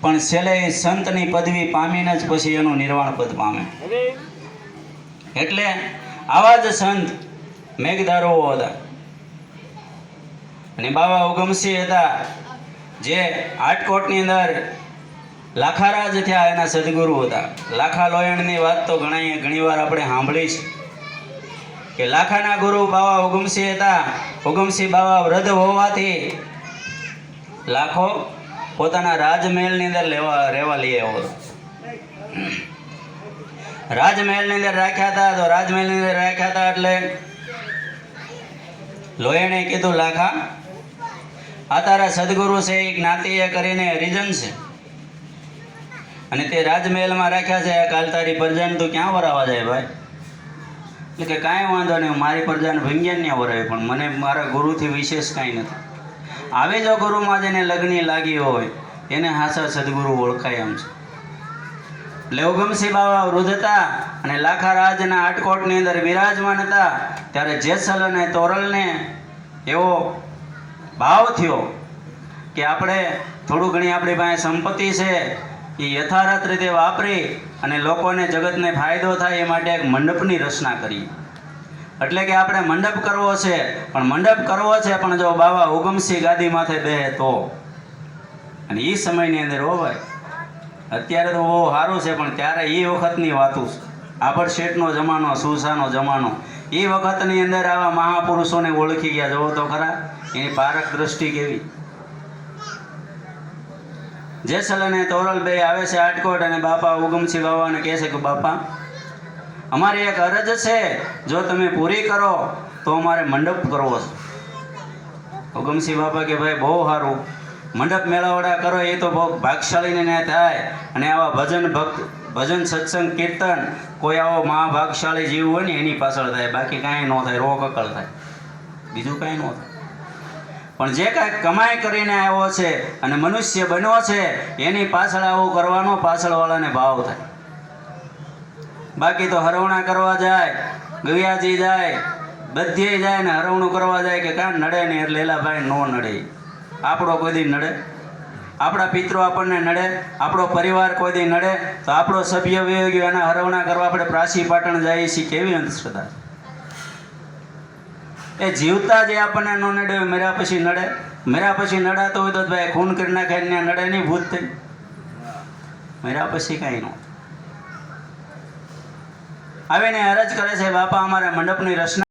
પણ છેલ્લે સંતની પદવી પામીને જ પછી એનું નિર્વાણ પદ પામે. એટલે આવા જ સંત મેઘધારો હતા. અને બાબા ઉગમસિંહ હતા જે આટકોટની અંદર લાખારાજ થયા, એના સદગુરુ હતા. લાખા લોયણની વાત તો ઘણીવાર આપણે સાંભળી છે કે લાખાના ગુરુ બાબા ઉગમસિંહ હતા. ઉગમસિંહ બાબા વૃદ્ધ હોવાથી લાખો પોતાના રાજમહેલની અંદર રહેવા લઈ આવ્યો. રાજમહેલની અંદર રાખ્યા હતા. તો રાજમહેલની અંદર રાખ્યા હતા એટલે લોયણે કીધું, લાખા આ તારા સદગુરુ છે, એ જ્ઞાતિએ કરીને હરિજન છે, અને તે રાજમહેલમાં રાખ્યા છે. કાલ તારી પ્રજાને તું ક્યાં વરાવા જાય ભાઈ? એટલે કે કાંઈ વાંધો નહીં, મારી પ્રજાને ભંગ્યા ત્યાં વરાવે, પણ મને મારા ગુરુથી વિશેષ કાંઈ નથી. આવે જો ગુરુમાં જેને લગ્ની લાગી હોય એને હાસા સદગુરુ ઓળખાય એમ છે. એટલે ઉગમસિંહ બાબા વૃદ્ધ હતા અને લાખા રાજના આટકોટની અંદર બિરાજમાન હતા. ત્યારે જેસલ અને તોરલને એવો ભાવ થયો કે આપણે થોડું ઘણી આપણી પાસે સંપત્તિ છે એ યથાર્થ રીતે વાપરી અને લોકોને જગતને ફાયદો થાય એ માટે એક મંડપની રચના કરી. એટલે કે આપણે મંડપ કરવો છે, પણ મંડપ કરવો છે પણ જો બાબા ઉગમસિંહ ગાદી માથે બેહે તો. અને એ સમયની અંદર હો ભાઈ, અત્યારે તો બહુ સારું છે પણ ત્યારે એ વખતની વાતો છે. આભડ શેઠનો જમાનો, સુસાનો જમાનો, એ વખતની અંદર આવા મહાપુરુષોને ઓળખી ગયા. જવો તો ખરા એની પારખ દ્રષ્ટિ કેવી. જેસલ અને તોરલ બે આવે છે આટકોટ અને બાપા ઉગમસિંહ બાબાને કહે છે કે બાપા અમારી એક અરજ છે, જો તમે પૂરી કરો તો અમારે મંડપ કરવો છે. ઉગમસિંહ બાપા કે ભાઈ બહુ સારું, મંડપ મેળાવડા કરો એ તો બહુ ભાગશાળીને થાય. અને આવા ભજન સત્સંગ કીર્તન કોઈ આવો મહાભાગશાળી જીવ હોય ને એની પાછળ થાય, બાકી કાંઈ ન થાય, રોકકળ થાય, બીજું કાંઈ ન થાય. પણ જે કાંઈ કમાઈ કરીને આવ્યો છે અને મનુષ્ય બન્યો છે એની પાછળ આવું કરવાનો પાછળવાળાને ભાવ થાય. બાકી તો હરવણા કરવા જાય, ગવિયાજી જાય, બધે જાય ને હરવણું કરવા જાય કે કાં નડે નહીં. એટલે એલા ભાઈ નો નડે. આપણો કોઈ દી નડે? આપણા પિત્રો આપણને નડે? આપણો પરિવાર કોઈ દી નડે? તો આપણો સભ્ય વહી ગયો એના હરવણા કરવા આપણે પ્રાસી પાટણ જઈએ છીએ, કેવી અંધશ્રદ્ધા. એ જીવતા જે આપણને ન નડે મર્યા પછી નડે. મર્યા પછી નડાતો હોય તો ભાઈ ખૂન કરી નાખે ને નડે નહીં, ભૂત થઈ. મર્યા પછી કાંઈ ન. આવીને અરજ કરે છે બાપા અમારે મંડપની રચના